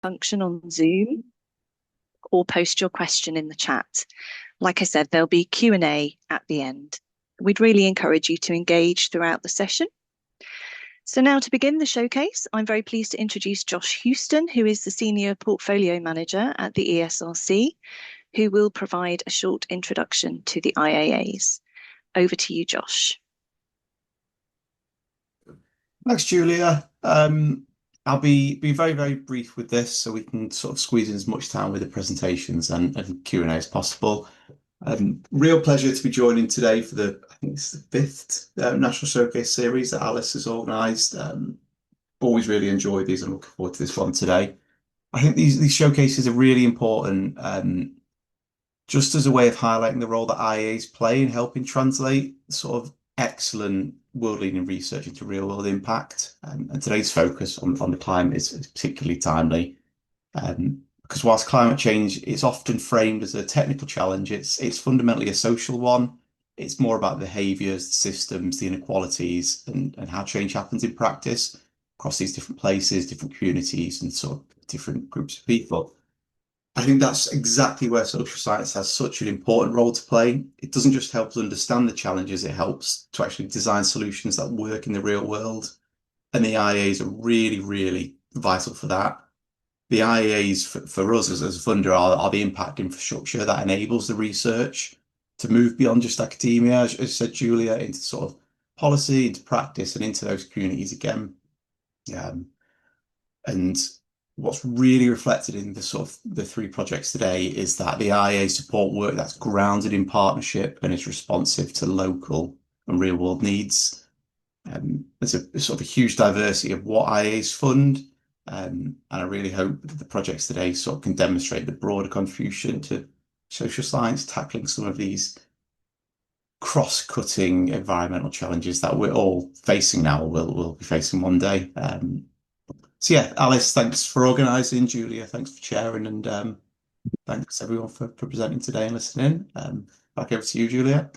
function on Zoom or post your question in the chat. Like I said, there'll be Q&A at the end. We'd really encourage you to engage throughout the session. So now to begin the showcase, I'm very pleased to introduce Josh Houston, who is the Senior Portfolio Manager at the ESRC, who will provide a short introduction to the IAAs. Over to you, Josh. Thanks, Julia. I'll be very, very brief with this so we can sort of squeeze in as much time with the presentations and Q&A as possible. Real pleasure to be joining today for I think it's the fifth National Showcase series that Alice has organised. Always really enjoyed these and looking forward to this one today. I think these showcases are really important just as a way of highlighting the role that IAs play in helping translate sort of excellent world-leading research into real-world impact. And today's focus on the climate is particularly timely because whilst climate change is often framed as a technical challenge, it's fundamentally a social one. It's more about behaviours, systems, the inequalities, and how change happens in practice across these different places, different communities, and sort of different groups of people. I think that's exactly where social science has such an important role to play. It doesn't just help us understand the challenges, it helps to actually design solutions that work in the real world. And the IAs are really, really vital for that. The IAs for us as a funder are the impact infrastructure that enables the research to move beyond just academia, as said Julia, into sort of policy, into practice, and into those communities again. And what's really reflected in the sort of the three projects today is that the IA support work that's grounded in partnership and is responsive to local and real world needs. There's a sort of a huge diversity of what IAs fund. And I really hope that the projects today sort of can demonstrate the broader contribution to social science, tackling some of these cross-cutting environmental challenges that we're all facing now, or will be facing one day. So yeah, Alice, thanks for organising. Julia, thanks for chairing, and thanks everyone for presenting today and listening. Back over to you, Julia.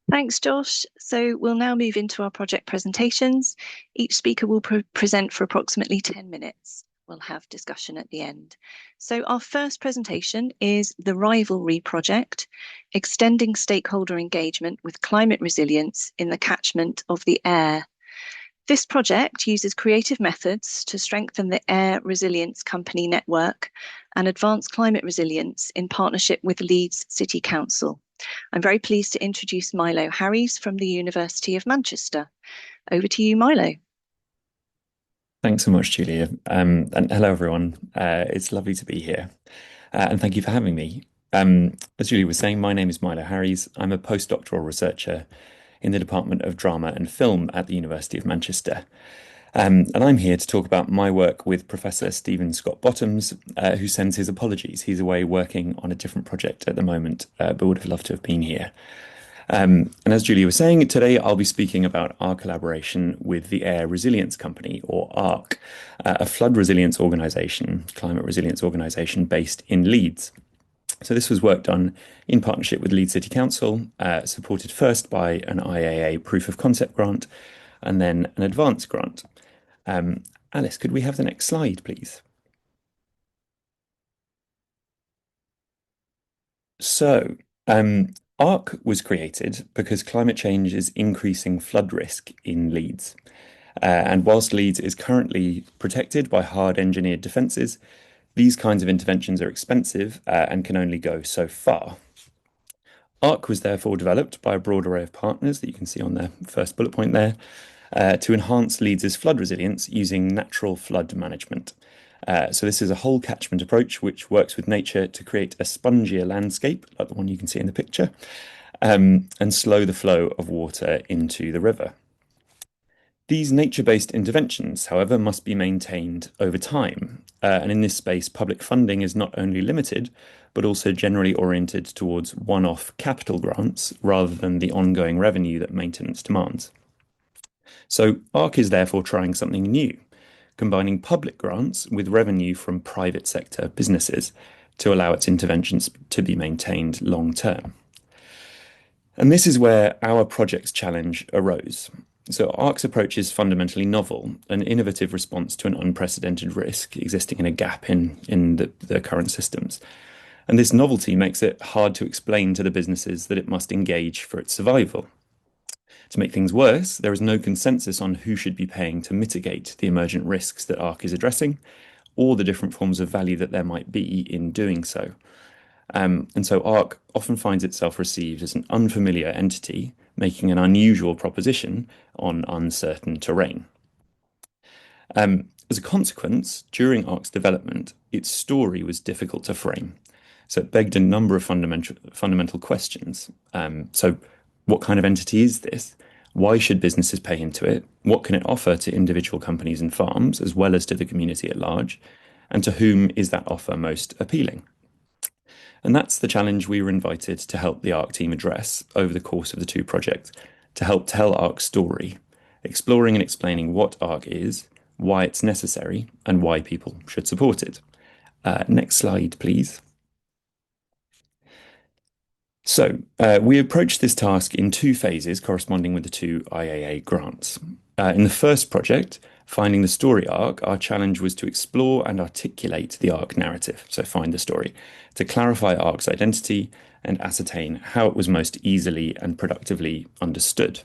Thanks, Josh. So we'll now move into our project presentations. Each speaker will present for approximately 10 minutes. We'll have discussion at the end. So our first presentation is the Rivalry Project, extending stakeholder engagement with climate resilience in the catchment of the Aire. This project uses creative methods to strengthen the Aire Resilience Company network and advance climate resilience in partnership with Leeds City Council. I'm very pleased to introduce Milo Harries from the University of Manchester. Over to you, Milo. Thanks so much, Julia. And hello, everyone. It's lovely to be here. And thank you for having me. As Julia was saying, my name is Milo Harries. I'm a postdoctoral researcher in the Department of Drama and Film at the University of Manchester. And I'm here to talk about my work with Professor Stephen Scott Bottoms, who sends his apologies. He's away working on a different project at the moment, but would have loved to have been here. And as Julia was saying, today I'll be speaking about our collaboration with the Aire Resilience Company, or ARC, a flood resilience organisation, climate resilience organisation based in Leeds. So this was work done in partnership with Leeds City Council, supported first by an IAA proof of concept grant, and then an advanced grant. Alice, could we have the next slide, please? So, ARC was created because climate change is increasing flood risk in Leeds. And whilst Leeds is currently protected by hard engineered defences, these kinds of interventions are expensive and can only go so far. ARC was therefore developed by a broad array of partners that you can see on the first bullet point there, to enhance Leeds' flood resilience using natural flood management. So this is a whole catchment approach which works with nature to create a spongier landscape, like the one you can see in the picture, and slow the flow of water into the river. These nature-based interventions, however, must be maintained over time. And in this space, public funding is not only limited, but also generally oriented towards one-off capital grants rather than the ongoing revenue that maintenance demands. So ARC is therefore trying something new, combining public grants with revenue from private sector businesses to allow its interventions to be maintained long term. And this is where our project's challenge arose. So ARC's approach is fundamentally novel, an innovative response to an unprecedented risk existing in a gap in the current systems. And this novelty makes it hard to explain to the businesses that it must engage for its survival. To make things worse, there is no consensus on who should be paying to mitigate the emergent risks that ARC is addressing, or the different forms of value that there might be in doing so. And so ARC often finds itself received as an unfamiliar entity, making an unusual proposition on uncertain terrain. As a consequence, during ARC's development, its story was difficult to frame. So it begged a number of fundamental questions. So what kind of entity is this? Why should businesses pay into it? What can it offer to individual companies and farms, as well as to the community at large? And to whom is that offer most appealing? And that's the challenge we were invited to help the ARC team address over the course of the two projects, to help tell ARC's story, exploring and explaining what ARC is, why it's necessary, and why people should support it. Next slide, please. So we approached this task in two phases corresponding with the two IAA grants. In the first project, Finding the Story arc, our challenge was to explore and articulate the arc narrative, so find the story, to clarify arc's identity and ascertain how it was most easily and productively understood.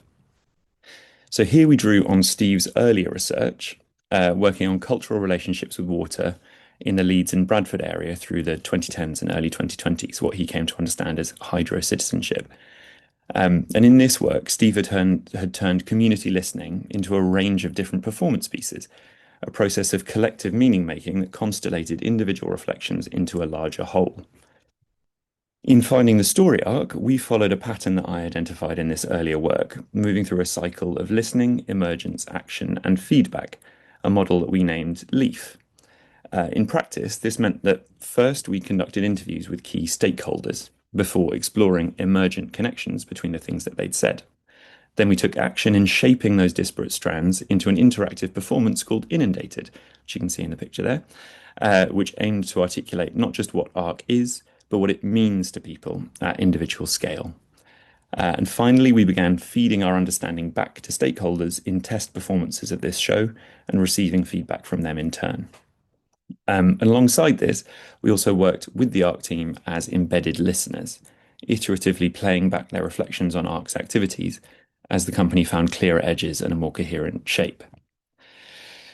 So here we drew on Steve's earlier research, working on cultural relationships with water in the Leeds and Bradford area through the 2010s and early 2020s, what he came to understand as hydro-citizenship. And in this work, Steve had turned community listening into a range of different performance pieces, a process of collective meaning making that constellated individual reflections into a larger whole. In Finding the Story arc, we followed a pattern that I identified in this earlier work, moving through a cycle of listening, emergence, action, and feedback, a model that we named LEAF. In practice, this meant that first we conducted interviews with key stakeholders before exploring emergent connections between the things that they'd said. Then we took action in shaping those disparate strands into an interactive performance called Inundated, which you can see in the picture there, which aimed to articulate not just what ARC is, but what it means to people at individual scale. And finally, we began feeding our understanding back to stakeholders in test performances of this show and receiving feedback from them in turn. And alongside this, we also worked with the ARC team as embedded listeners, iteratively playing back their reflections on ARC's activities as the company found clearer edges and a more coherent shape.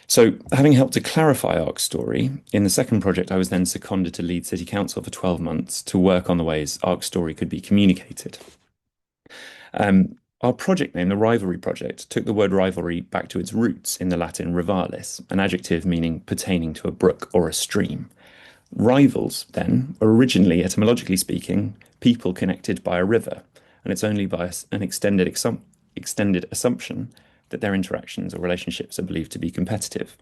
So, having helped to clarify ARC's story, in the second project, I was then seconded to Leeds City Council for 12 months to work on the ways ARC's story could be communicated. Our project name, the Rivalry Project, took the word rivalry back to its roots in the Latin rivalis, an adjective meaning pertaining to a brook or a stream. Rivals, then, are originally, etymologically speaking, people connected by a river, and it's only by an extended assumption that their interactions or relationships are believed to be competitive.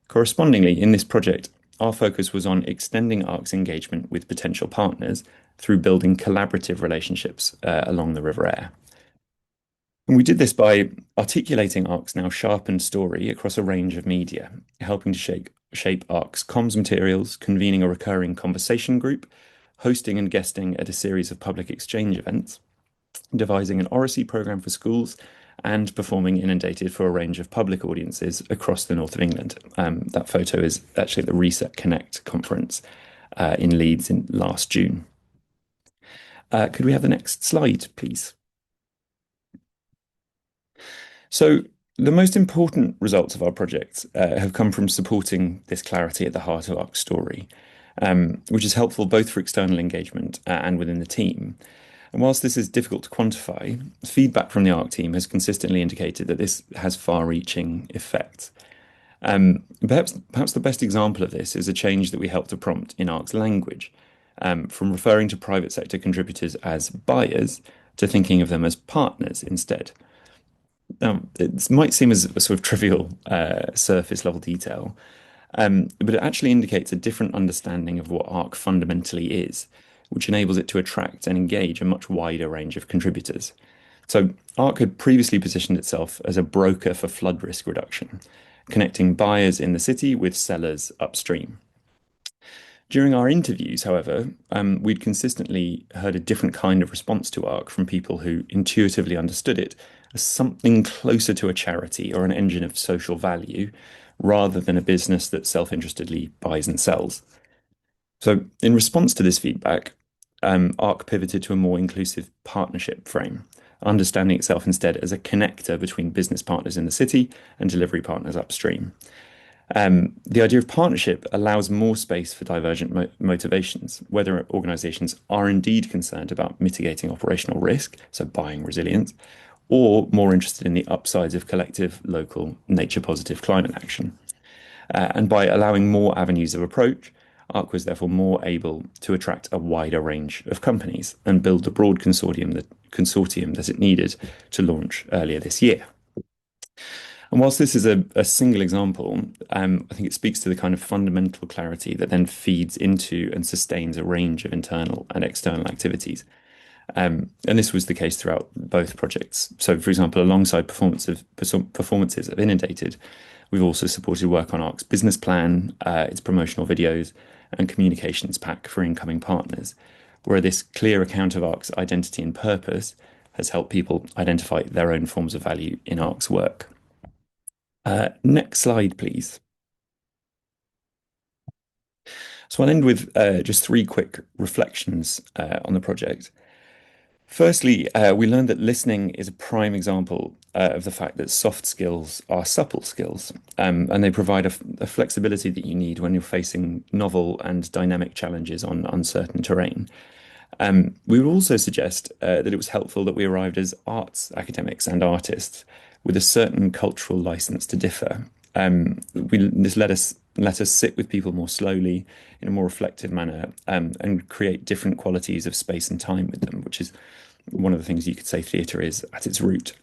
Correspondingly, in this project, our focus was on extending ARC's engagement with potential partners through building collaborative relationships along the River Aire. And we did this by articulating ARC's now sharpened story across a range of media, helping to shape ARC's comms materials, convening a recurring conversation group, hosting and guesting at a series of public exchange events, devising an oracy program for schools, and performing Inundated for a range of public audiences across the north of England. That photo is actually at the Reset Connect conference in Leeds in last June. Could we have the next slide, please? So the most important results of our project have come from supporting this clarity at the heart of ARC's story, which is helpful both for external engagement and within the team. And whilst this is difficult to quantify, feedback from the ARC team has consistently indicated that this has far-reaching effects. Perhaps the best example of this is a change that we helped to prompt in ARC's language, from referring to private sector contributors as buyers to thinking of them as partners instead. Now, it might seem as a sort of trivial surface level detail, but it actually indicates a different understanding of what ARC fundamentally is, which enables it to attract and engage a much wider range of contributors. So ARC had previously positioned itself as a broker for flood risk reduction, connecting buyers in the city with sellers upstream. During our interviews, however, we'd consistently heard a different kind of response to ARC from people who intuitively understood it as something closer to a charity or an engine of social value rather than a business that self-interestedly buys and sells. So, in response to this feedback, ARC pivoted to a more inclusive partnership frame, understanding itself instead as a connector between business partners in the city and delivery partners upstream. The idea of partnership allows more space for divergent motivations, whether organisations are indeed concerned about mitigating operational risk, so buying resilience, or more interested in the upsides of collective, local, nature-positive climate action. And by allowing more avenues of approach, ARC was therefore more able to attract a wider range of companies and build the broad consortium that it needed to launch earlier this year. And whilst this is a single example, I think it speaks to the kind of fundamental clarity that then feeds into and sustains a range of internal and external activities. And this was the case throughout both projects. So, for example, alongside performances of Inundated, we've also supported work on ARC's business plan, its promotional videos, and communications pack for incoming partners, where this clear account of ARC's identity and purpose has helped people identify their own forms of value in ARC's work. Next slide, please. So I'll end with just 3 quick reflections on the project. Firstly, we learned that listening is a prime example of the fact that soft skills are supple skills, and they provide a flexibility that you need when you're facing novel and dynamic challenges on uncertain terrain. We would also suggest that it was helpful that we arrived as arts academics and artists with a certain cultural license to differ. This let us sit with people more slowly in a more reflective manner, and create different qualities of space and time with them, which is one of the things you could say theatre is at its root.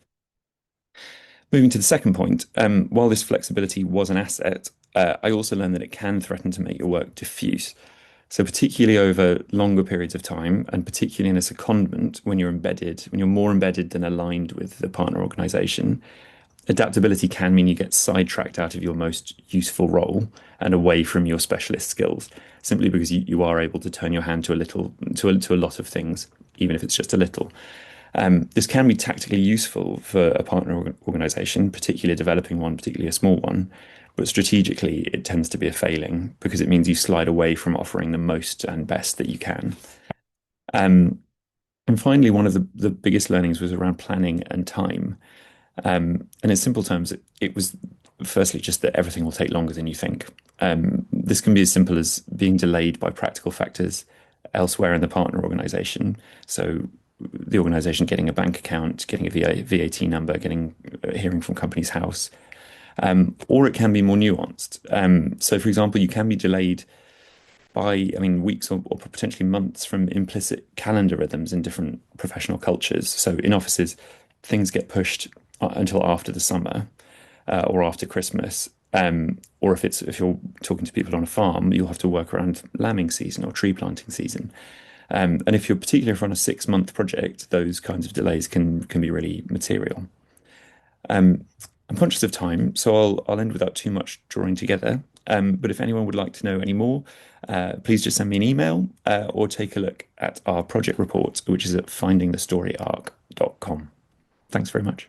Moving to the second point, while this flexibility was an asset, I also learned that it can threaten to make your work diffuse. So particularly over longer periods of time, and particularly in a secondment, when you're more embedded than aligned with the partner organisation, adaptability can mean you get sidetracked out of your most useful role and away from your specialist skills, simply because you are able to turn your hand to a lot of things, even if it's just a little. This can be tactically useful for a partner organisation, particularly a developing one, particularly a small one, but strategically it tends to be a failing because it means you slide away from offering the most and best that you can. And finally, one of the biggest learnings was around planning and time. And in simple terms, it was firstly just that everything will take longer than you think. This can be as simple as being delayed by practical factors elsewhere in the partner organisation. So the organisation getting a bank account, getting a VAT number, hearing from Companies House, or it can be more nuanced. So, for example, you can be delayed by, weeks or potentially months from implicit calendar rhythms in different professional cultures. So in offices, things get pushed until after the summer, or after Christmas. Or if you're talking to people on a farm, you'll have to work around lambing season or tree planting season. And if you're particularly on a 6-month project, those kinds of delays can be really material. I'm conscious of time, so I'll end without too much drawing together. But if anyone would like to know any more, please just send me an email, or take a look at our project report, which is at findingthestoryarc.com. Thanks very much.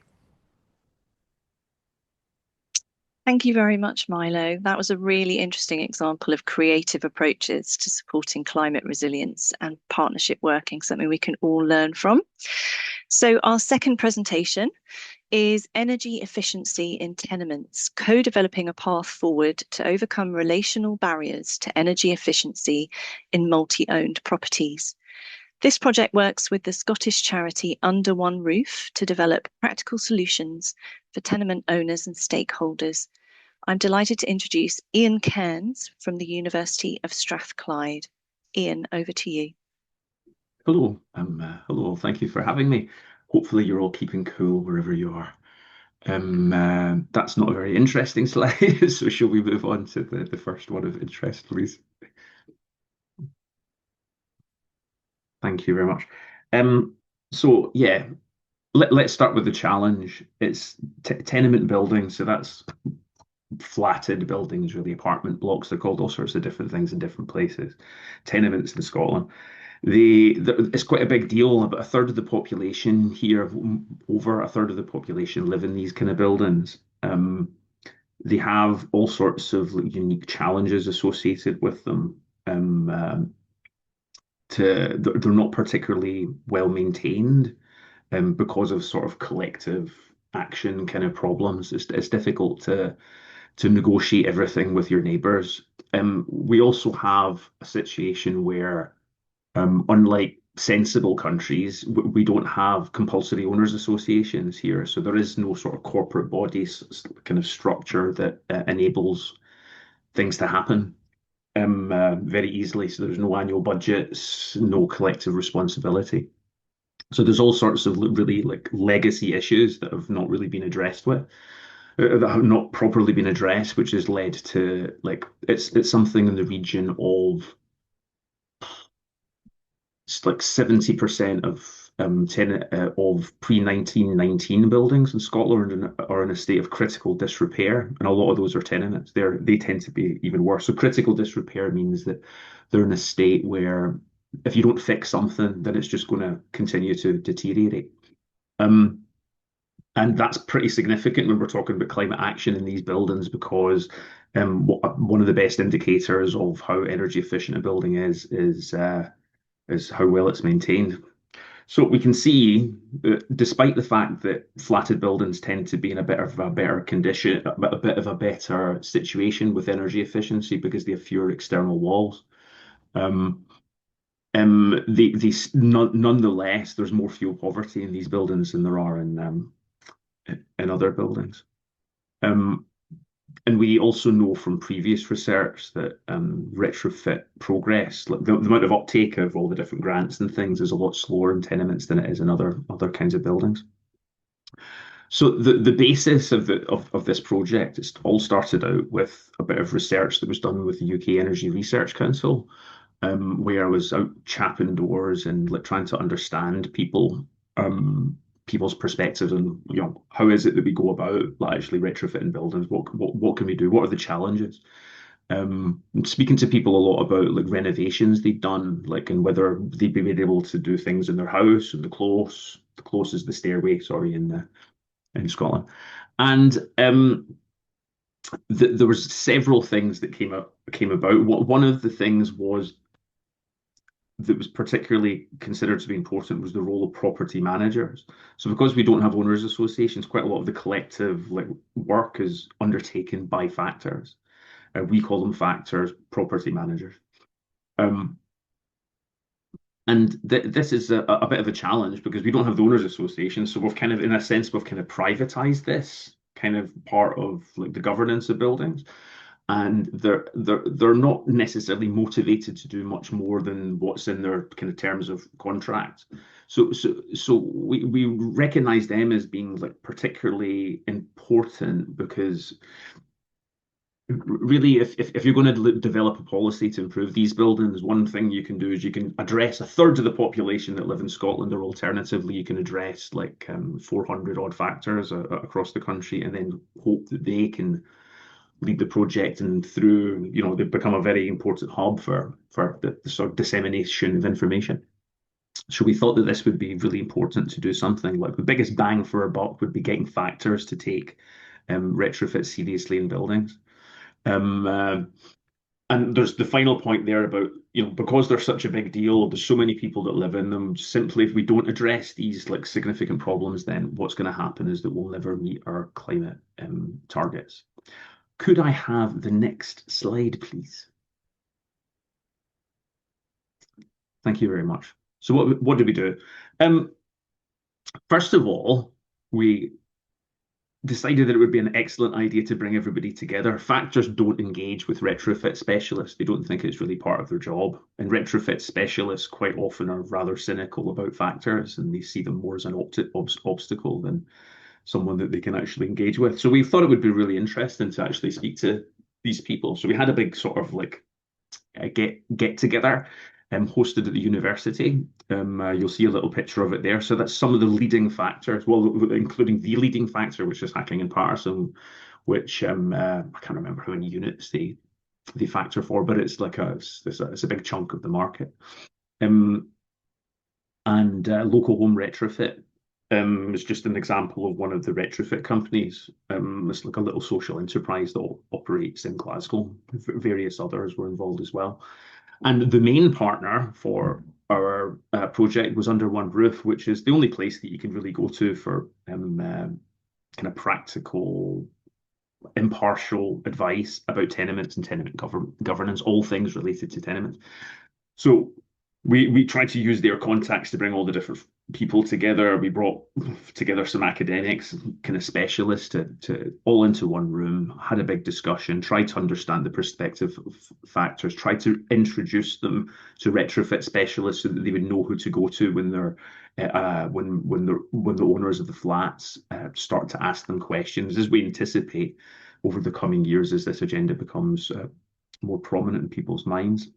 Thank you very much, Milo. That was a really interesting example of creative approaches to supporting climate resilience and partnership working, something we can all learn from. So our second presentation is energy efficiency in tenements, co-developing a path forward to overcome relational barriers to energy efficiency in multi-owned properties. This project works with the Scottish charity Under One Roof to develop practical solutions for tenement owners and stakeholders. I'm delighted to introduce Ian Cairns from the University of Strathclyde. Ian, over to you. Hello, hello, thank you for having me. Hopefully you're all keeping cool wherever you are. That's not a very interesting slide, so shall we move on to the first one of interest, please? Thank you very much. So yeah, let's start with the challenge. It's tenement buildings, so that's flatted buildings, really apartment blocks. They're called all sorts of different things in different places. Tenements in Scotland. It's quite a big deal. About a third of the population here, over a third of the population, live in these kind of buildings. They have all sorts of unique challenges associated with them. They're not particularly well maintained because of sort of collective action kind of problems. It's difficult to negotiate everything with your neighbours. We also have a situation where, unlike sensible countries, we don't have compulsory owners associations here. So there is no sort of corporate body kind of structure that enables things to happen very easily. So there's no annual budgets, no collective responsibility. So there's all sorts of really like legacy issues that have not really been addressed that have not properly been addressed, which has led to like it's something in the region of it's like 70% of pre-1919 buildings in Scotland are in a state of critical disrepair, and a lot of those are tenements. They tend to be even worse. So critical disrepair means that they're in a state where if you don't fix something, then it's just going to continue to deteriorate. And that's pretty significant when we're talking about climate action in these buildings, because one of the best indicators of how energy efficient a building is how well it's maintained. So we can see that despite the fact that flatted buildings tend to be in a bit of a better condition, a bit of a better situation with energy efficiency because they have fewer external walls. Nonetheless, there's more fuel poverty in these buildings than there are in other buildings. And we also know from previous research that retrofit progress, like the amount of uptake of all the different grants and things, is a lot slower in tenements than it is in other kinds of buildings. So the basis of this project, it's all started out with a bit of research that was done with the UK Energy Research Council, where I was out chapping doors and like trying to understand people's perspectives and how is it that we go about like, actually retrofitting buildings? What can we do? What are the challenges? Speaking to people a lot about like renovations they've done, like and whether they'd be able to do things in their house and the close is the stairway, sorry, in Scotland, and there was several things that came about. One of the things that was particularly considered to be important was the role of property managers. So because we don't have owners associations, quite a lot of the collective work is undertaken by factors. We call them factors, property managers. And this is a bit of a challenge because we don't have the owners association. So we've kind of, in a sense, we've kind of privatized this kind of part of like the governance of buildings. And they're not necessarily motivated to do much more than what's in their kind of terms of contract. So we recognize them as being like particularly important because really if you're going to develop a policy to improve these buildings, one thing you can do is you can address a third of the population that live in Scotland, or alternatively you can address like 400 odd factors across the country and then hope that they can lead the project, and through they become a very important hub for the sort of dissemination of information. So we thought that this would be really important to do something like the biggest bang for our buck would be getting factors to take retrofit seriously in buildings. And there's the final point there about because they're such a big deal, there's so many people that live in them. Simply, if we don't address these like significant problems, then what's going to happen is that we'll never meet our climate targets. Could I have the next slide, please? Thank you very much. So what did we do? First of all, we decided that it would be an excellent idea to bring everybody together. Factors don't engage with retrofit specialists. They don't think it's really part of their job. And retrofit specialists quite often are rather cynical about factors, and they see them more as an obstacle than someone that they can actually engage with. So we thought it would be really interesting to actually speak to these people. So we had a big sort of like get together hosted at the university. You'll see a little picture of it there. So that's some of the leading factors, well, including the leading factor, which is hacking and partisan, which I can't remember how many units they factor for, but it's like it's a big chunk of the market. And local home retrofit is just an example of one of the retrofit companies. It's like a little social enterprise that operates in Glasgow. Various others were involved as well. And the main partner for our project was Under One Roof, which is the only place that you can really go to for kind of practical, impartial advice about tenements and tenement governance, all things related to tenements. So we tried to use their contacts to bring all the different people together. We brought together some academics, kind of specialists, to all into one room, had a big discussion, tried to understand the perspective of factors, tried to introduce them to retrofit specialists so that they would know who to go to when they're when the owners of the flats start to ask them questions, as we anticipate over the coming years as this agenda becomes more prominent in people's minds.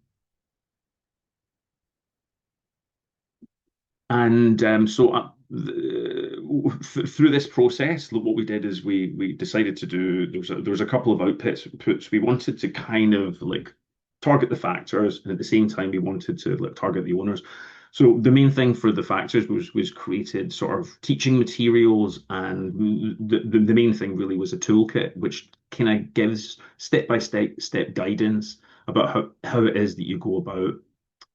And so through this process, what we did is we decided to do, there was a couple of outputs. We wanted to kind of like target the factors, and at the same time we wanted to like target the owners. So the main thing for the factors was created sort of teaching materials, and the main thing really was a toolkit which kind of gives step guidance about how it is that you go about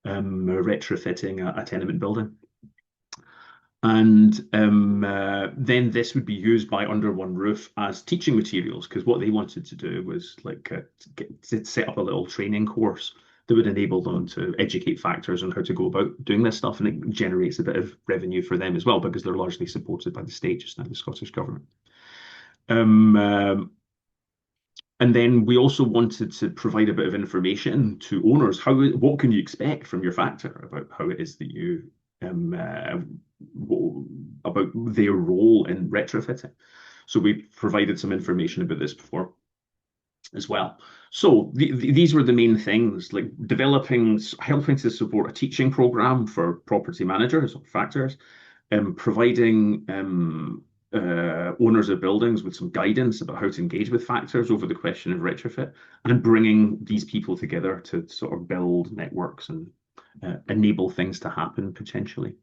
retrofitting a tenement building. And then this would be used by Under One Roof as teaching materials, because what they wanted to do was like to set up a little training course that would enable them to educate factors on how to go about doing this stuff, and it generates a bit of revenue for them as well, because they're largely supported by the state just now, the Scottish Government. And then we also wanted to provide a bit of information to owners. What can you expect from your factor about how it is that you about their role in retrofitting. So we provided some information about this before as well. So these were the main things, like helping to support a teaching program for property managers or factors, providing owners of buildings with some guidance about how to engage with factors over the question of retrofit, and bringing these people together to sort of build networks and enable things to happen potentially.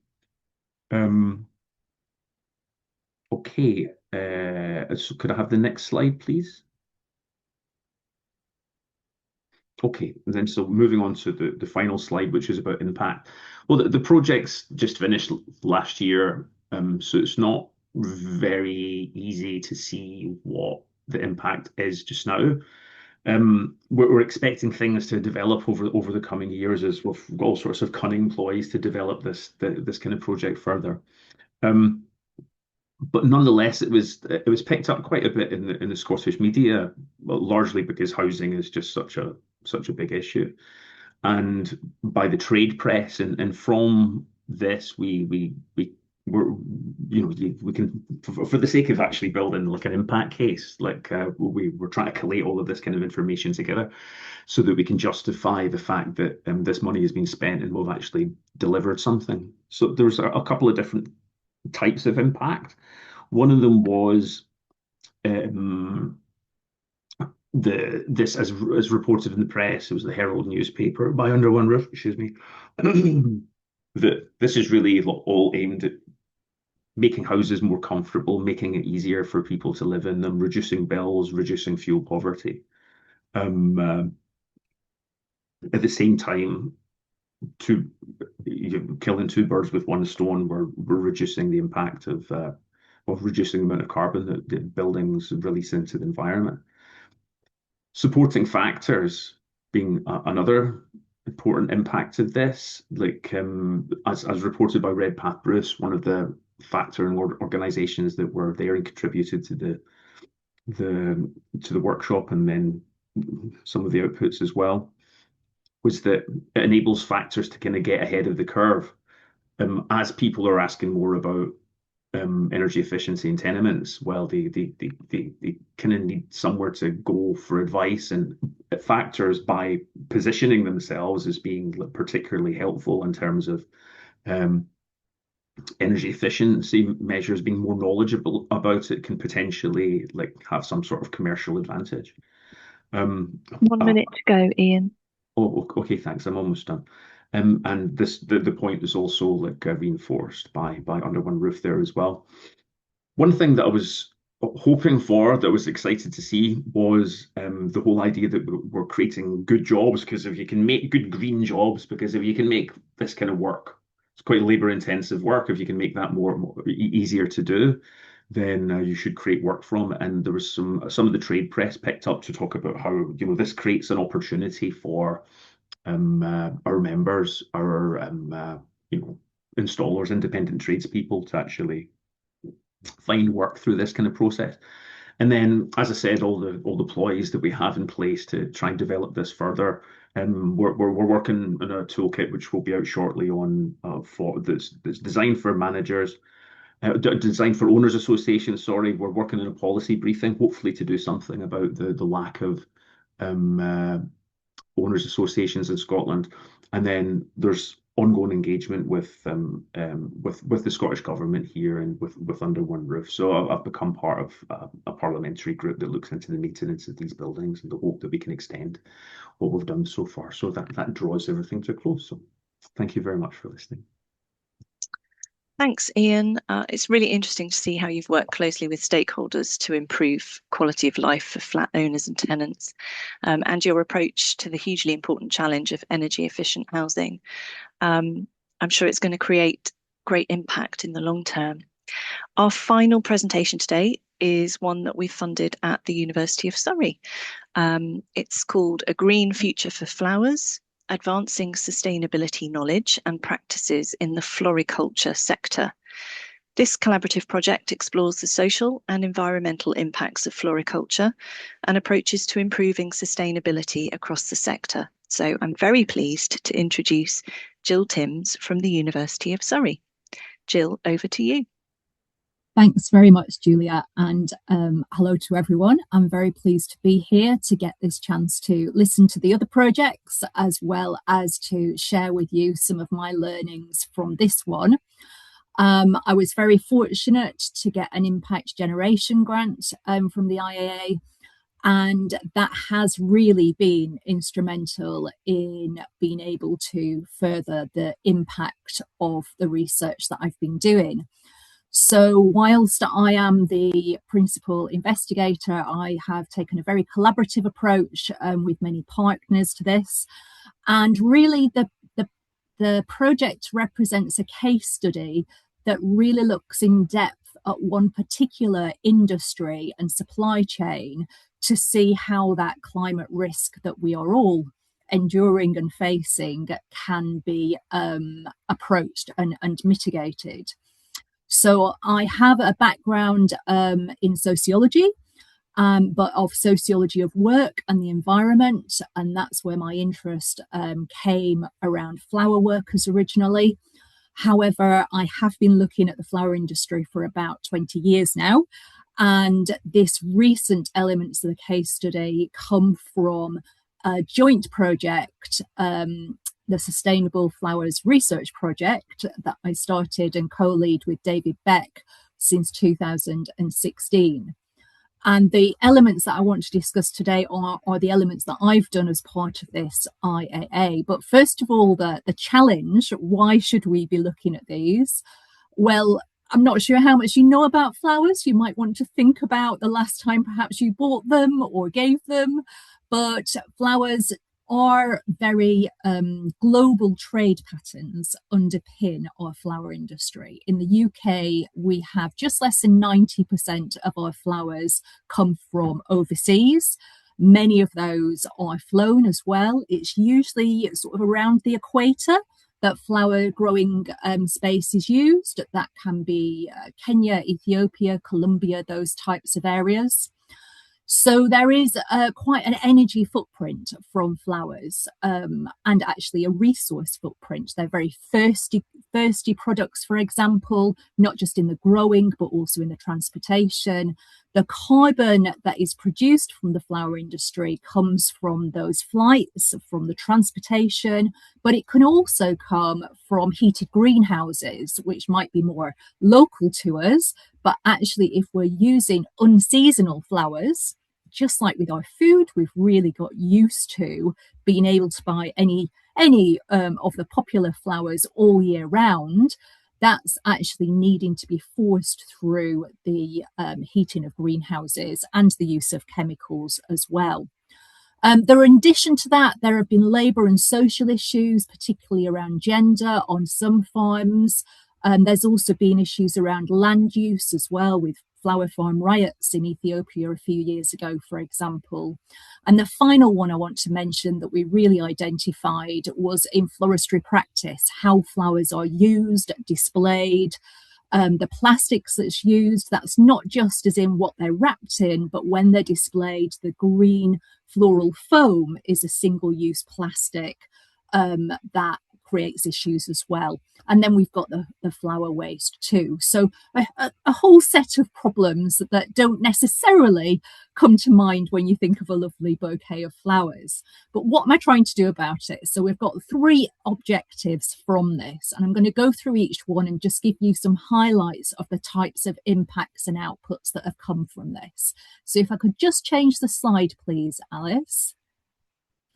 Okay, so could I have the next slide, please? Okay, and then so moving on to the final slide, which is about impact. Well, the project's just finished last year, so it's not very easy to see what the impact is just now. We're expecting things to develop over the coming years as we've got all sorts of cunning ploys to develop this kind of project further. But nonetheless, it was picked up quite a bit in the Scottish media, well, largely because housing is just such a big issue, and by the trade press, and from this we can, for the sake of actually building like an impact case, like we're trying to collate all of this kind of information together so that we can justify the fact that this money has been spent and we've actually delivered something. So there's a couple of different types of impact. One of them was this, as reported in the press, it was the Herald newspaper by Under One Roof, excuse me, that this is really all aimed at making houses more comfortable, making it easier for people to live in them, reducing bills, reducing fuel poverty. At the same time, killing two birds with one stone, we're reducing the impact of reducing the amount of carbon that buildings release into the environment. Supporting factors being another important impact of this, like as reported by Redpath Bruce, one of the factor and organisations that were there and contributed to the workshop, and then some of the outputs as well, was that it enables factors to kind of get ahead of the curve as people are asking more about energy efficiency in tenements. Well, they kind of need somewhere to go for advice, and factors, by positioning themselves as being particularly helpful in terms of energy efficiency measures, being more knowledgeable about it, can potentially like have some sort of commercial advantage. 1 minute to go, Ian. Oh, okay, thanks. I'm almost done. And the point is also like reinforced by under one roof there as well. One thing that I was hoping for, that I was excited to see, was the whole idea that we're creating good jobs, because if you can make good green jobs, because if you can make this kind of work, it's quite labor intensive work, if you can make that more easier to do, then you should create work from it. And there was some of the trade press picked up to talk about how, you know, this creates an opportunity for our members, our you know, installers, independent tradespeople, to actually find work through this kind of process. And then, as I said, all the ploys that we have in place to try and develop this further. We're working on a toolkit which will be out shortly on for that's designed for managers, designed for owners associations. Sorry, we're working on a policy briefing, hopefully to do something about the lack of owners associations in Scotland. And then there's ongoing engagement with the Scottish Government here and with Under One Roof. So I've become part of a parliamentary group that looks into the maintenance of these buildings, and the hope that we can extend what we've done so far. So that draws everything to a close. So thank you very much for listening. Thanks, Ian. It's really interesting to see how you've worked closely with stakeholders to improve quality of life for flat owners and tenants, and your approach to the hugely important challenge of energy efficient housing. I'm sure it's going to create great impact in the long term. Our final presentation today is one that we funded at the University of Surrey. It's called A Green Future for Flowers: Advancing Sustainability Knowledge and Practices in the Floriculture Sector. This collaborative project explores the social and environmental impacts of floriculture and approaches to improving sustainability across the sector. So I'm very pleased to introduce Jill Timms from the University of Surrey. Jill, over to you. Thanks very much, Julia, and hello to everyone. I'm very pleased to be here to get this chance to listen to the other projects, as well as to share with you some of my learnings from this one. I was very fortunate to get an impact generation grant from the IAA, and that has really been instrumental in being able to further the impact of the research that I've been doing. So whilst I am the principal investigator, I have taken a very collaborative approach with many partners to this. And really the project represents a case study that really looks in depth at one particular industry and supply chain to see how that climate risk that we are all enduring and facing can be approached and mitigated. So I have a background in sociology, but of sociology of work and the environment, and that's where my interest came around flower workers originally. However, I have been looking at the flower industry for about 20 years now, and this recent elements of the case study come from a joint project, the Sustainable Flowers Research Project, that I started and co-lead with David Beck since 2016. And the elements that I want to discuss today are the elements that I've done as part of this IAA. But first of all, the challenge: why should we be looking at these? Well, I'm not sure how much you know about flowers. You might want to think about the last time perhaps you bought them or gave them. But flowers are very global trade patterns underpin our flower industry. In the UK, we have just less than 90% of our flowers come from overseas. Many of those are flown as well. It's usually sort of around the equator that flower growing space is used. That can be Kenya, Ethiopia, Colombia, those types of areas. So there is quite an energy footprint from flowers, and actually a resource footprint. They're very thirsty products, for example, not just in the growing, but also in the transportation. The carbon that is produced from the flower industry comes from those flights, from the transportation, but it can also come from heated greenhouses, which might be more local to us. But actually, if we're using unseasonal flowers, just like with our food, we've really got used to being able to buy any any of the popular flowers all year round, that's actually needing to be forced through the heating of greenhouses and the use of chemicals as well. In addition to that, there have been labour and social issues, particularly around gender on some farms. There's also been issues around land use as well, with flower farm riots in Ethiopia a few years ago, for example. And the final one I want to mention that we really identified was in floristry practice, how flowers are used, displayed, the plastics that's used. That's not just as in what they're wrapped in, but when they're displayed, the green floral foam is a single-use plastic that creates issues as well. And then we've got the flower waste too. So a whole set of problems that don't necessarily come to mind when you think of a lovely bouquet of flowers. But what am I trying to do about it? So we've got 3 objectives from this, and I'm going to go through each one and just give you some highlights of the types of impacts and outputs that have come from this. So if I could just change the slide, please, Alice.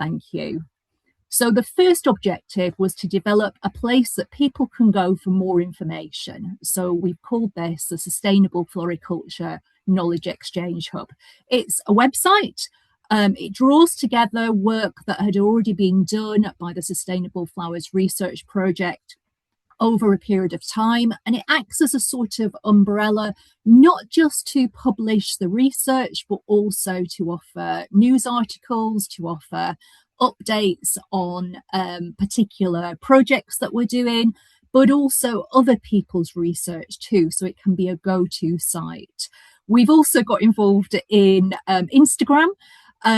Thank you. So the first objective was to develop a place that people can go for more information. So we've called this the Sustainable Floriculture Knowledge Exchange Hub. It's a website. It draws together work that had already been done by the Sustainable Flowers Research Project over a period of time, and it acts as a sort of umbrella, not just to publish the research, but also to offer news articles, to offer updates on particular projects that we're doing, but also other people's research too, so it can be a go-to site. We've also got involved in Instagram,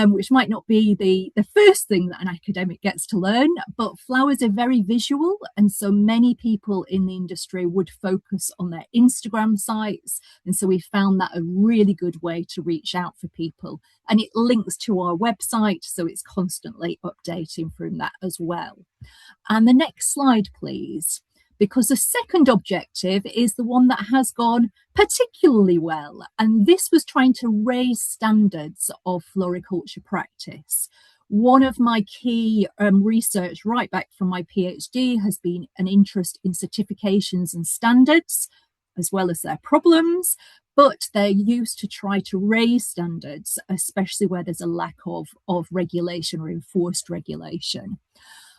which might not be the first thing that an academic gets to learn, but flowers are very visual, and so many people in the industry would focus on their Instagram sites, and so we found that a really good way to reach out for people. And it links to our website, so it's constantly updating from that as well. And the next slide, please. Because the second objective is the one that has gone particularly well, and this was trying to raise standards of floriculture practice. One of my key research right back from my PhD has been an interest in certifications and standards, as well as their problems, but they're used to try to raise standards, especially where there's a lack of regulation or enforced regulation.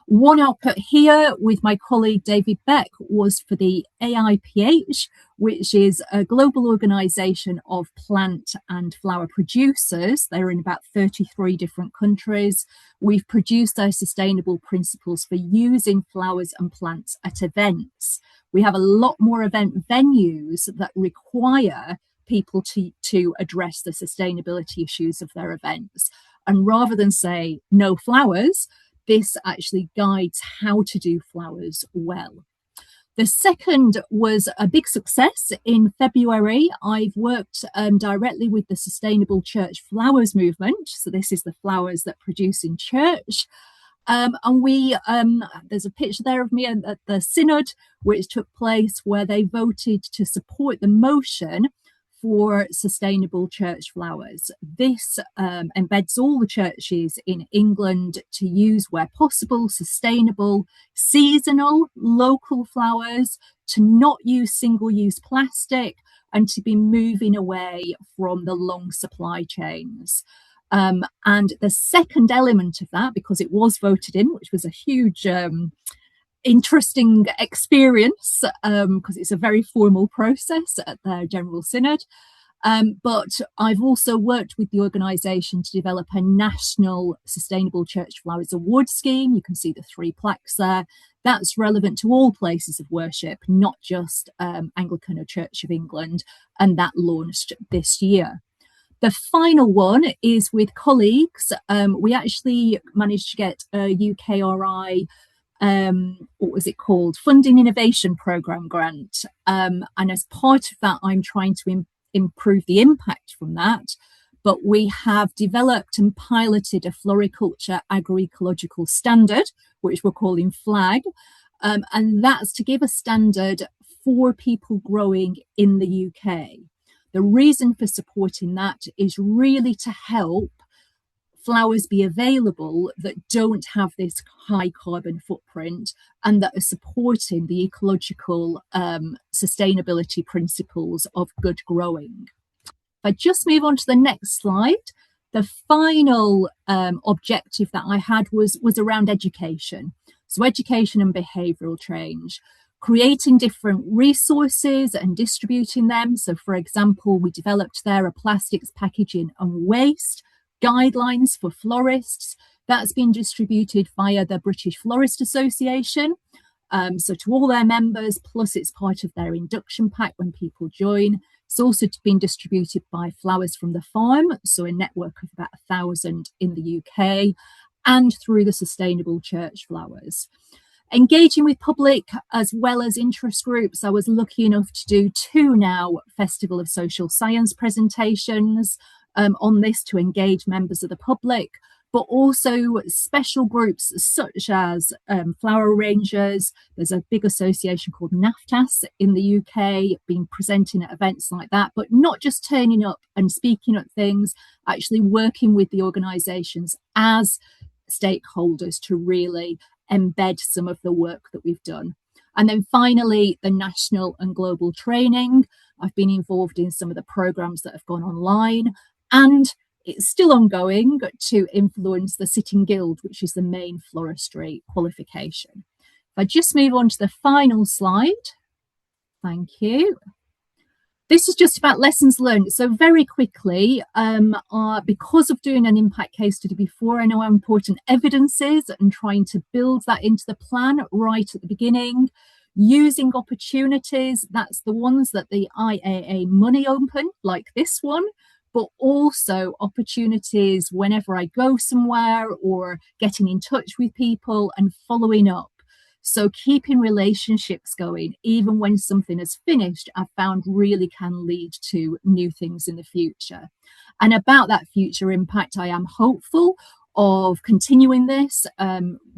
One I'll put here with my colleague David Beck was for the AIPH, which is a global organisation of plant and flower producers. They're in about 33 different countries. We've produced their sustainable principles for using flowers and plants at events. We have a lot more event venues that require people to address the sustainability issues of their events. And rather than say no flowers, this actually guides how to do flowers well. The second was a big success. In February, I've worked directly with the Sustainable Church Flowers movement. So this is the flowers that produce in church. And we there's a picture there of me at the synod, which took place where they voted to support the motion for sustainable church flowers. This embeds all the churches in England to use, where possible, sustainable, seasonal, local flowers, to not use single-use plastic, and to be moving away from the long supply chains. And the second element of that, because it was voted in, which was a huge interesting experience, because it's a very formal process at their General Synod. But I've also worked with the organisation to develop a national Sustainable Church Flowers Award scheme. You can see the 3 plaques there. That's relevant to all places of worship, not just Anglican or Church of England, and that launched this year. The final one is with colleagues. We actually managed to get a UKRI what was it called? Funding Innovation Programme grant. And as part of that, I'm trying to improve the impact from that. But we have developed and piloted a floriculture agroecological standard, which we're calling FLAG. And that's to give a standard for people growing in the UK. The reason for supporting that is really to help flowers be available that don't have this high carbon footprint and that are supporting the ecological sustainability principles of good growing. If I just move on to the next slide, the final objective that I had was around education. So education and behavioural change, creating different resources and distributing them. So for example, we developed there a plastics packaging and waste guidelines for florists. That's been distributed via the British Florist Association. So to all their members, plus it's part of their induction pack when people join. It's also been distributed by Flowers from the Farm, so a network of about 1,000 in the UK, and through the Sustainable Church Flowers. Engaging with public as well as interest groups, I was lucky enough to do 2 now Festival of Social Science presentations on this to engage members of the public, but also special groups such as flower arrangers. There's a big association called NAFTAS in the UK, been presenting at events like that, but not just turning up and speaking at things, actually working with the organisations as stakeholders to really embed some of the work that we've done. And then finally, the national and global training. I've been involved in some of the programmes that have gone online, and it's still ongoing to influence the Sitting Guild, which is the main floristry qualification. If I just move on to the final slide. Thank you. This is just about lessons learned. So very quickly, because of doing an impact case study before, I know how important evidence is and trying to build that into the plan right at the beginning. Using opportunities, that's the ones that the IAA money open, like this one, but also opportunities whenever I go somewhere or getting in touch with people and following up. So keeping relationships going, even when something is finished, I've found really can lead to new things in the future. And about that future impact, I am hopeful of continuing this,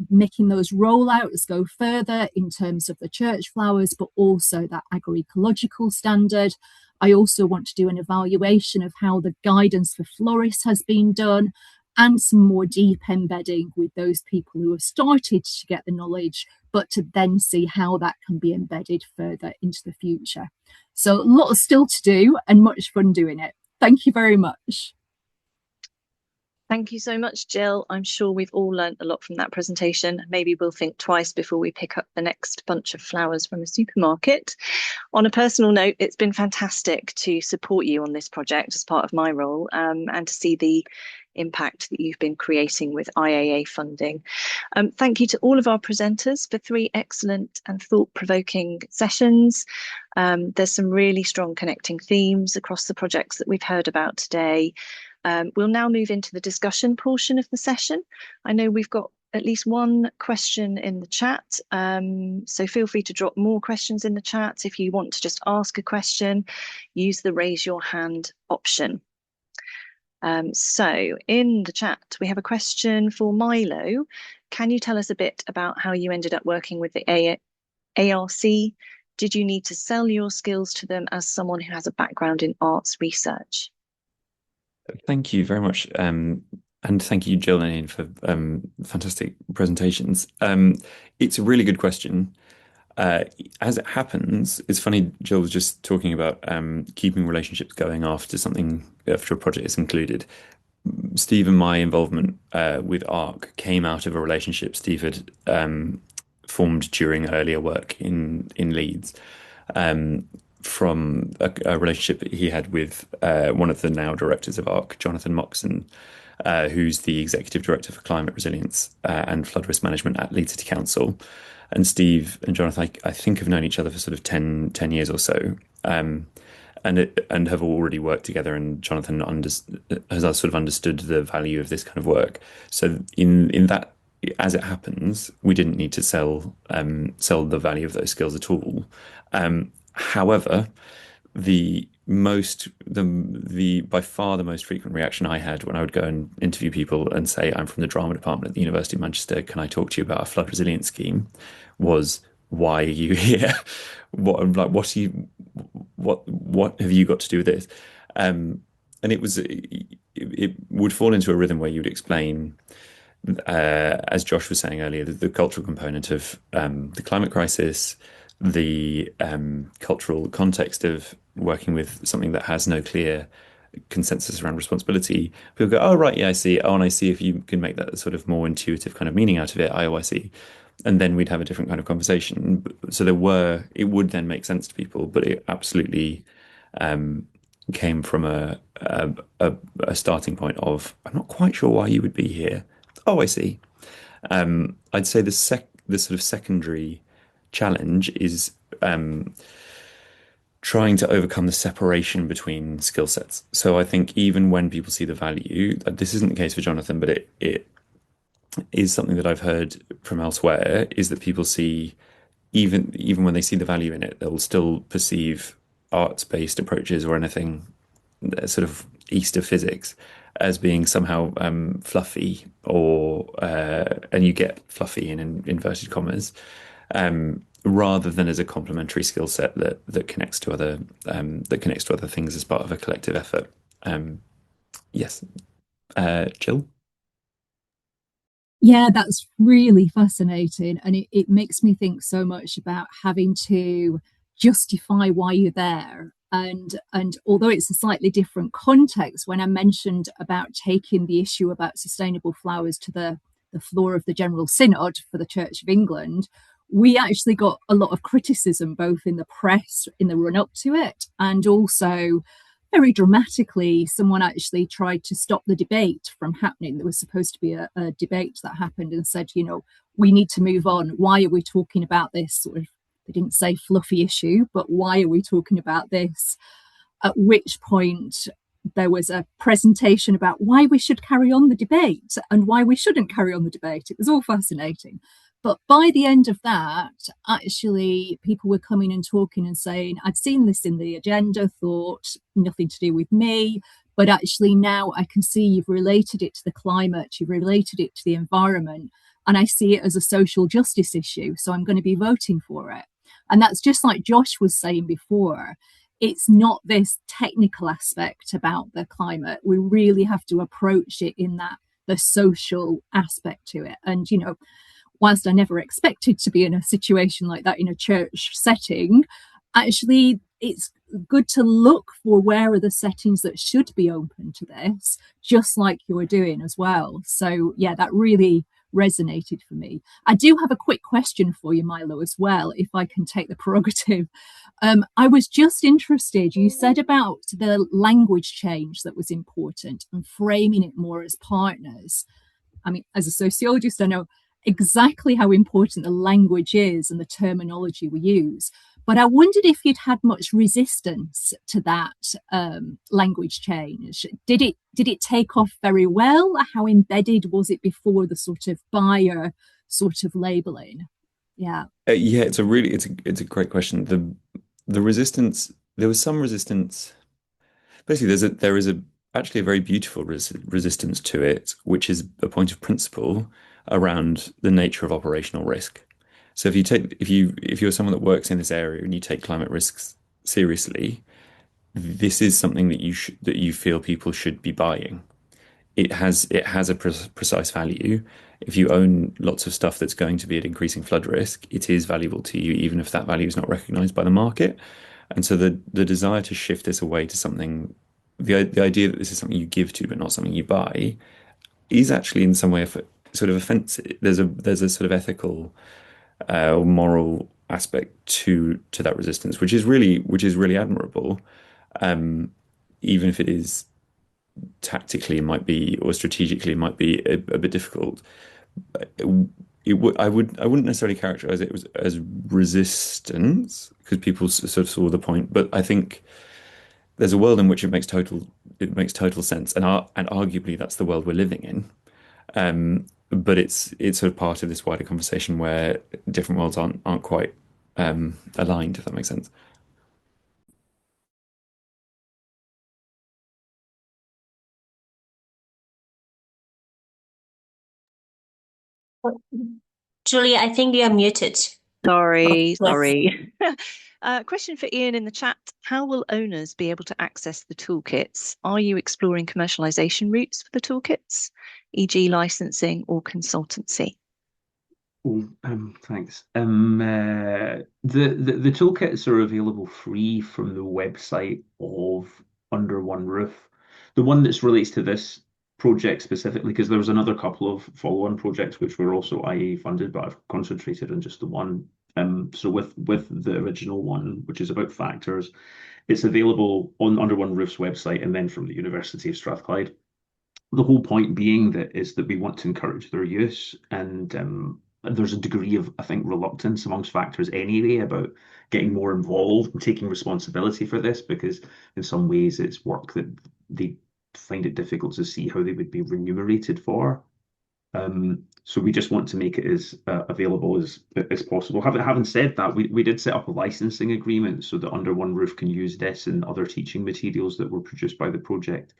making those rollouts go further in terms of the church flowers, but also that agroecological standard. I also want to do an evaluation of how the guidance for florists has been done, and some more deep embedding with those people who have started to get the knowledge, but to then see how that can be embedded further into the future. So lots still to do and much fun doing it. Thank you very much. Thank you so much, Jill. I'm sure we've all learnt a lot from that presentation. Maybe we'll think twice before we pick up the next bunch of flowers from a supermarket. On a personal note, it's been fantastic to support you on this project as part of my role, and to see the impact that you've been creating with IAA funding. Thank you to all of our presenters for 3 excellent and thought-provoking sessions. There's some really strong connecting themes across the projects that we've heard about today. We'll now move into the discussion portion of the session. I know we've got at least one question in the chat, so feel free to drop more questions in the chat. If you want to just ask a question, use the raise your hand option. So in the chat, we have a question for Milo. Can you tell us a bit about how you ended up working with the ARC? Did you need to sell your skills to them as someone who has a background in arts research? Thank you very much. And thank you, Jill and Ian, for fantastic presentations. It's a really good question. As it happens, it's funny, Jill was just talking about keeping relationships going after a project is concluded. Steve and my involvement with ARC came out of a relationship Steve had formed during earlier work in Leeds. From a relationship that he had with one of the now directors of ARC, Jonathan Moxon, who's the Executive Director for Climate Resilience and Flood Risk Management at Leeds City Council. And Steve and Jonathan, I think, have known each other for sort of 10 years or so, and have already worked together. And Jonathan has sort of understood the value of this kind of work. So in that, as it happens, we didn't need to sell the value of those skills at all. However, by far the most frequent reaction I had when I would go and interview people and say, I'm from the drama department at the University of Manchester, can I talk to you about a flood resilience scheme, was, why are you here? What have you got to do with this? And it it would fall into a rhythm where you'd explain, as Josh was saying earlier, the cultural component of the climate crisis, the cultural context of working with something that has no clear consensus around responsibility. People go, oh, right, yeah, I see. Oh, and I see if you can make that sort of more intuitive kind of meaning out of it. Oh, I see. And then we'd have a different kind of conversation. So it would then make sense to people, but it absolutely came from a starting point of, I'm not quite sure why you would be here. Oh, I see. I'd say the sort of secondary challenge is trying to overcome the separation between skill sets. So I think even when people see the value, this isn't the case for Jonathan, but it is something that I've heard from elsewhere, is that people see, even when they see the value in it, they'll still perceive arts-based approaches or anything sort of east of physics as being somehow fluffy, or and you get fluffy in inverted commas, rather than as a complementary skill set that connects to other things as part of a collective effort. Yes, Jill. Yeah, that's really fascinating. And it makes me think so much about having to justify why you're there. And although it's a slightly different context, when I mentioned about taking the issue about sustainable flowers to the floor of the General Synod for the Church of England, we actually got a lot of criticism, both in the press in the run up to it, and also very dramatically, someone actually tried to stop the debate from happening. There was supposed to be a debate that happened, and said, we need to move on. Why are we talking about this sort of, they didn't say fluffy issue, but why are we talking about this? At which point there was a presentation about why we should carry on the debate and why we shouldn't carry on the debate. It was all fascinating. But by the end of that, actually, people were coming and talking and saying, I'd seen this in the agenda, thought nothing to do with me. But actually, now I can see you've related it to the climate, you've related it to the environment, and I see it as a social justice issue. So I'm going to be voting for it. And that's just like Josh was saying before. It's not this technical aspect about the climate. We really have to approach it in that the social aspect to it. And, whilst I never expected to be in a situation like that in a church setting, actually it's good to look for where are the settings that should be open to this, just like you were doing as well. So yeah, that really resonated for me. I do have a quick question for you, Milo, as well, if I can take the prerogative. I was just interested, you said about the language change that was important and framing it more as partners. I mean, as a sociologist, I know exactly how important the language is and the terminology we use. But I wondered if you'd had much resistance to that language change. Did it take off very well? How embedded was it before the sort of buyer sort of labeling? Yeah. Yeah, it's a great question. The resistance, there was some resistance. Basically, there is actually a very beautiful resistance to it, which is a point of principle around the nature of operational risk. So if you're someone that works in this area and you take climate risks seriously, this is something that you feel people should be buying. It has a precise value. If you own lots of stuff that's going to be at increasing flood risk, it is valuable to you, even if that value is not recognized by the market. And so the desire to shift this away to something, the idea that this is something you give to but not something you buy, is actually in some way sort of offensive. There's a sort of ethical or moral aspect to that resistance, which is really admirable. Even if it is tactically, it might be, or strategically, it might be a bit difficult. I wouldn't necessarily characterize it as resistance, because people sort of saw the point. But I think there's a world in which it makes total sense, and arguably that's the world we're living in. But it's sort of part of this wider conversation where different worlds aren't quite aligned, if that makes sense. Julia, I think you are muted. Sorry, Yes. sorry. Question for Ian in the chat. How will owners be able to access the toolkits? Are you exploring commercialization routes for the toolkits, e.g. licensing or consultancy? Oh, thanks. The toolkits are available free from the website of Under One Roof. The one that relates to this project specifically, because there was another couple of follow-on projects which were also IAA funded, but I've concentrated on just the one. So with the original one, which is about factors, it's available on Under One Roof's website and then from the University of Strathclyde. The whole point being that we want to encourage their use, and there's a degree of, I think, reluctance amongst factors anyway about getting more involved and taking responsibility for this, because in some ways it's work that they find it difficult to see how they would be remunerated for. So we just want to make it as available as possible. Having said that, we did set up a licensing agreement so that Under One Roof can use this and other teaching materials that were produced by the project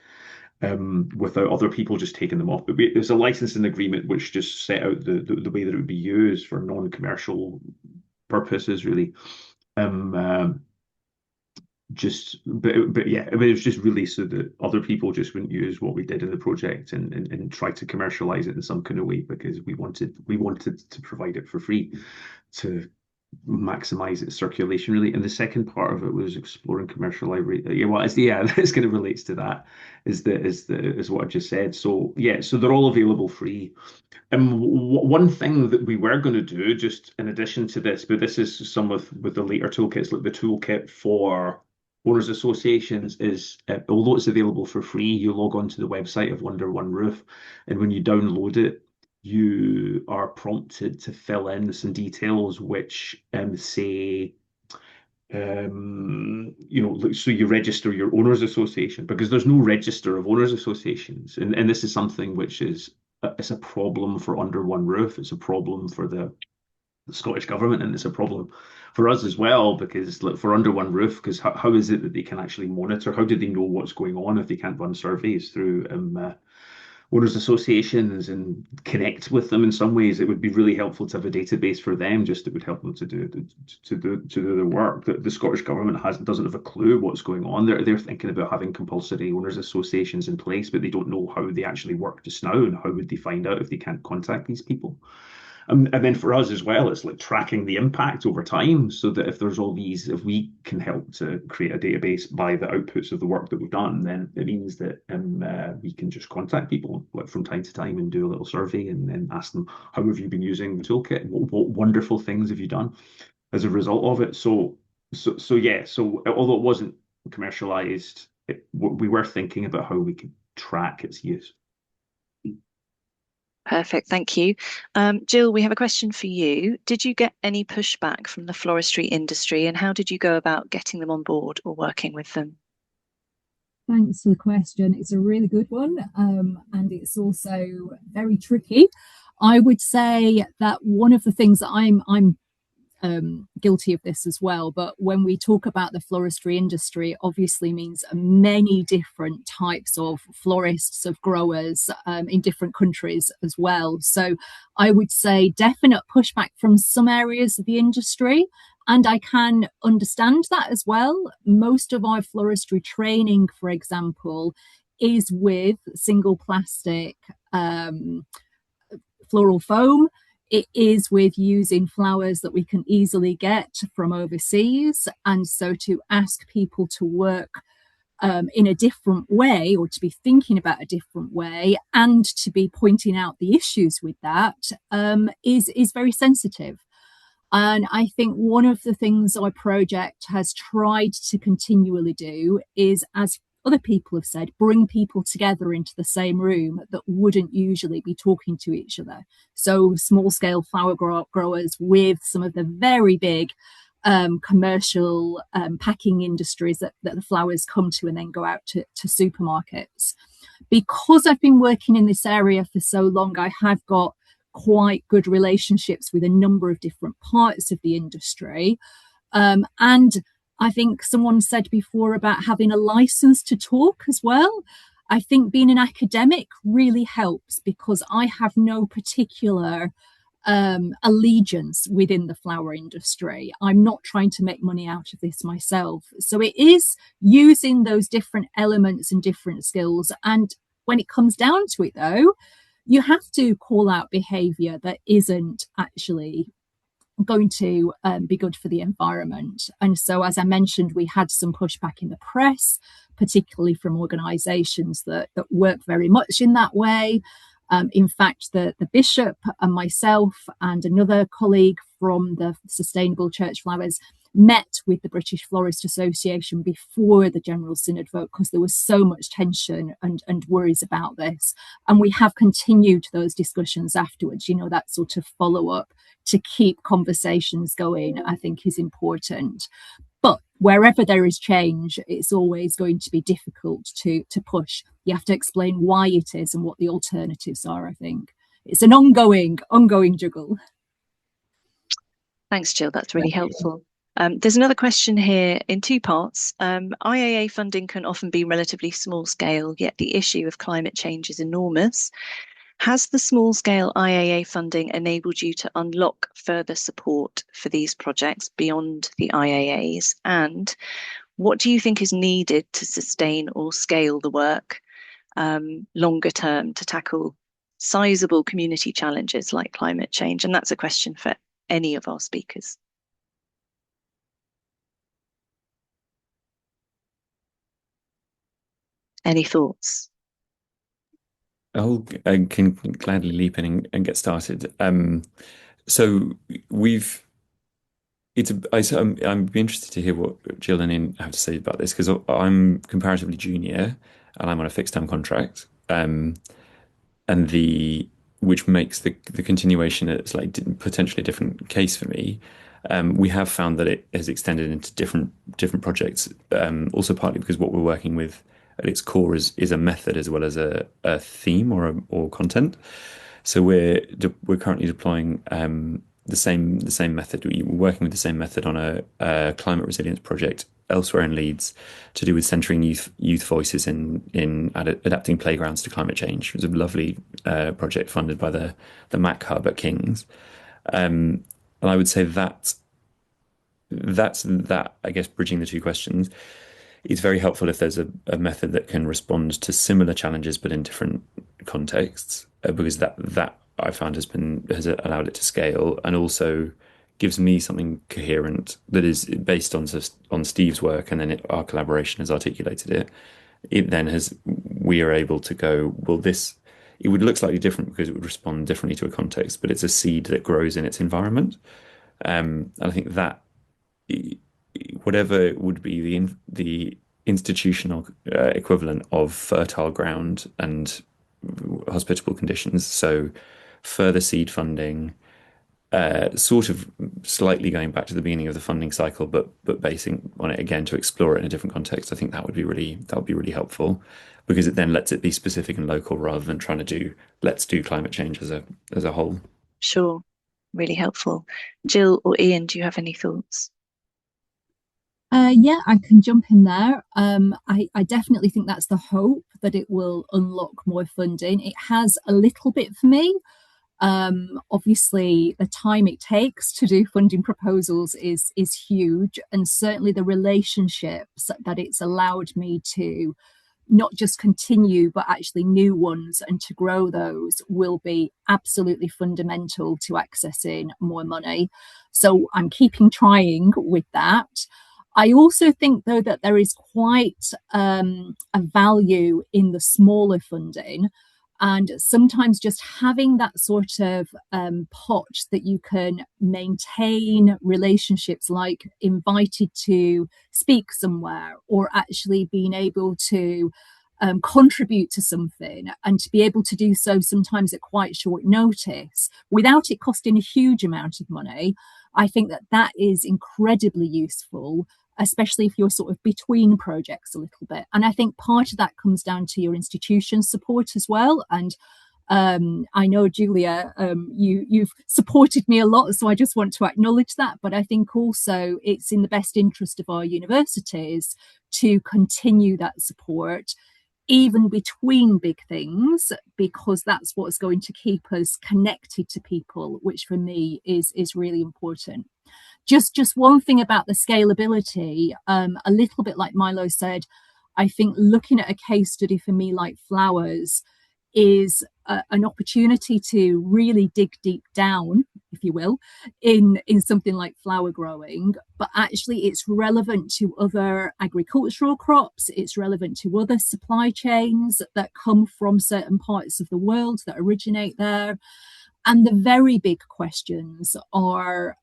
without other people just taking them off. But there's a licensing agreement which just set out the way that it would be used for non-commercial purposes, really. But yeah, I mean, it was just really so that other people just wouldn't use what we did in the project and try to commercialize it in some kind of way, because we wanted to provide it for free to maximize its circulation, really. And the second part of it was exploring commercial library. This kind of relates to that, is what I just said. So yeah, so they're all available free. One thing that we were going to do, just in addition to this, but this is some with the later toolkits, like the toolkit for owners associations, is although it's available for free, you log on to the website of Under One Roof, and when you download it, you are prompted to fill in some details which say, so you register your owners association, because there's no register of owners associations, and this is something which is it's a problem for Under One Roof. It's a problem for the Scottish Government, and it's a problem for us as well, because for Under One Roof, because how is it that they can actually monitor? How do they know what's going on if they can't run surveys through owners associations and connect with them in some ways? It would be really helpful to have a database for them, just that would help them to do their work. The Scottish Government doesn't have a clue what's going on. They're thinking about having compulsory owners associations in place, but they don't know how they actually work just now, and how would they find out if they can't contact these people. And then for us as well, it's like tracking the impact over time, so that if we can help to create a database by the outputs of the work that we've done, then it means that we can just contact people like from time to time and do a little survey and then ask them, how have you been using the toolkit? What wonderful things have you done as a result of it? So although it wasn't commercialized, we were thinking about how we could track its use. Perfect, thank you. Jill, we have a question for you. Did you get any pushback from the floristry industry, and how did you go about getting them on board or working with them? Thanks for the question. It's a really good one, and it's also very tricky. I would say that one of the things that I'm guilty of this as well, but when we talk about the floristry industry, it obviously means many different types of florists, of growers in different countries as well. So I would say definite pushback from some areas of the industry, and I can understand that as well. Most of our floristry training, for example, is with single plastic floral foam. It is with using flowers that we can easily get from overseas. And so to ask people to work in a different way, or to be thinking about a different way, and to be pointing out the issues with that is very sensitive. And I think one of the things our project has tried to continually do is, as other people have said, bring people together into the same room that wouldn't usually be talking to each other. So small scale flower growers with some of the very big commercial packing industries that the flowers come to and then go out to supermarkets. Because I've been working in this area for so long, I have got quite good relationships with a number of different parts of the industry. And I think someone said before about having a license to talk as well. I think being an academic really helps, because I have no particular allegiance within the flower industry. I'm not trying to make money out of this myself. So it is using those different elements and different skills. And when it comes down to it, though, you have to call out behaviour that isn't actually going to be good for the environment. And so, as I mentioned, we had some pushback in the press, particularly from organisations that work very much in that way. In fact, the bishop and myself and another colleague from the Sustainable Church Flowers met with the British Florist Association before the General Synod vote, because there was so much tension and worries about this. And we have continued those discussions afterwards. You know, that sort of follow-up to keep conversations going, I think, is important. But wherever there is change, it's always going to be difficult to push. You have to explain why it is and what the alternatives are, I think. It's an ongoing juggle. Thanks, Jill. That's really helpful. There's another question here in two parts. IAA funding can often be relatively small scale, yet the issue of climate change is enormous. Has the small scale IAA funding enabled you to unlock further support for these projects beyond the IAAs? And what do you think is needed to sustain or scale the work longer term to tackle sizable community challenges like climate change? And that's a question for any of our speakers. Any thoughts? I can gladly leap in and get started. So I'm interested to hear what Jill and Ian have to say about this, because I'm comparatively junior and I'm on a fixed term contract, which makes the continuation a slightly potentially different case for me. We have found that it has extended into different projects, also partly because what we're working with at its core is a method as well as a theme or content. So we're currently deploying the same method. We're working with the same method on a climate resilience project elsewhere in Leeds to do with centering youth voices in adapting playgrounds to climate change. It was a lovely project funded by the Mac Hub at King's, and I would say that's I guess bridging the two questions. It's very helpful if there's a method that can respond to similar challenges but in different contexts, because that I found has allowed it to scale, and also gives me something coherent that is based on Steve's work, and then our collaboration has articulated it. It then we are able to go, well, it would look slightly different because it would respond differently to a context, but it's a seed that grows in its environment. And I think that whatever would be the institutional equivalent of fertile ground and hospitable conditions, so further seed funding, sort of slightly going back to the beginning of the funding cycle, but basing on it again to explore it in a different context. I think that would be really helpful, because it then lets it be specific and local rather than trying to let's do climate change as a whole. Sure, really helpful. Jill or Ian, do you have any thoughts? Yeah, I can jump in there. I definitely think that's the hope, that it will unlock more funding. It has a little bit for me. Obviously, the time it takes to do funding proposals is huge, and certainly the relationships that it's allowed me to not just continue, but actually new ones, and to grow those will be absolutely fundamental to accessing more money. So I'm keeping trying with that. I also think, though, that there is quite a value in the smaller funding, and sometimes just having that sort of pot that you can maintain relationships, like invited to speak somewhere, or actually being able to contribute to something, and to be able to do so sometimes at quite short notice without it costing a huge amount of money. I think that is incredibly useful, especially if you're sort of between projects a little bit. And I think part of that comes down to your institution support as well. And I know, Julia, you've supported me a lot, so I just want to acknowledge that. But I think also it's in the best interest of our universities to continue that support, even between big things, because that's what's going to keep us connected to people, which for me is really important. Just one thing about the scalability, a little bit like Milo said, I think looking at a case study for me like flowers is an opportunity to really dig deep down, if you will, in something like flower growing, but actually it's relevant to other agricultural crops, it's relevant to other supply chains that come from certain parts of the world that originate there. And the very big questions are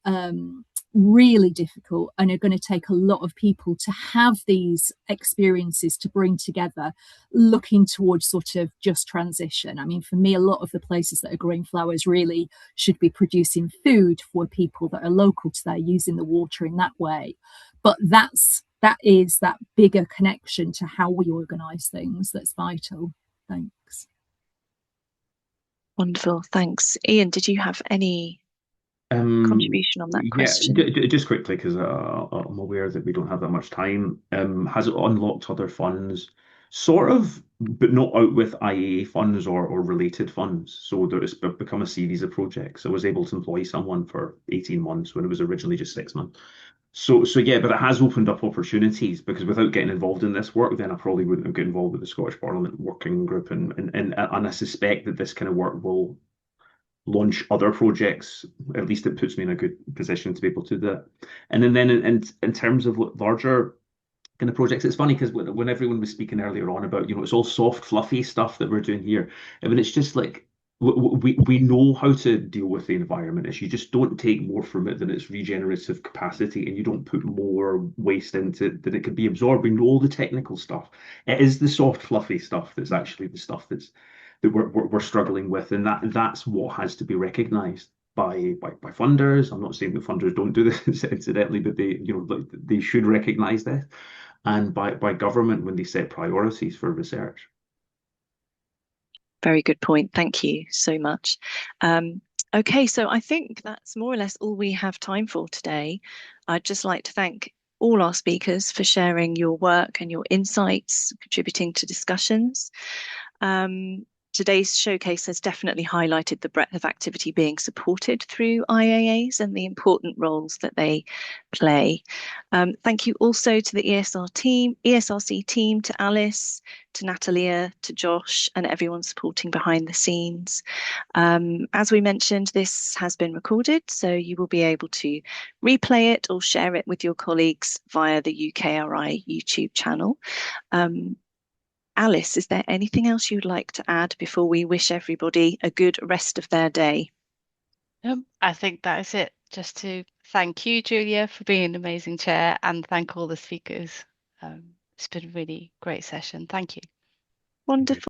really difficult and are going to take a lot of people to have these experiences to bring together, looking towards sort of just transition. I mean, for me, a lot of the places that are growing flowers really should be producing food for people that are local to there, using the water in that way. But that is that bigger connection to how we organise things that's vital. Thanks. Wonderful, thanks. Ian, did you have any contribution on that question? Just quickly, because I'm aware that we don't have that much time. Has it unlocked other funds? Sort of, but not out with IAA funds or related funds. So it's become a series of projects. I was able to employ someone for 18 months when it was originally just 6 months. So yeah, but it has opened up opportunities, because without getting involved in this work, then I probably wouldn't have got involved with the Scottish Parliament working group, and I suspect that this kind of work will launch other projects. At least it puts me in a good position to be able to do that. And then in terms of larger kind of projects, it's funny because when everyone was speaking earlier on about, it's all soft, fluffy stuff that we're doing here. I mean, it's just like we know how to deal with the environment. Is you just don't take more from it than its regenerative capacity, and you don't put more waste into it than it could be absorbed. We know all the technical stuff. It is the soft, fluffy stuff that's actually the stuff that we're struggling with, and that's what has to be recognised by funders. I'm not saying that funders don't do this incidentally, but they should recognise that, and by government when they set priorities for research. Very good point. Thank you so much. Okay, so I think that's more or less all we have time for today. I'd just like to thank all our speakers for sharing your work and your insights, contributing to discussions. Today's showcase has definitely highlighted the breadth of activity being supported through IAAs and the important roles that they play. Thank you also to the ESRC team, to Alice, to Natalia, to Josh, and everyone supporting behind the scenes. As we mentioned, this has been recorded, so you will be able to replay it or share it with your colleagues via the UKRI YouTube channel. Alice, is there anything else you'd like to add before we wish everybody a good rest of their day? I think that is it. Just to thank you, Julia, for being an amazing chair, and thank all the speakers. It's been a really great session. Thank you. Wonderful.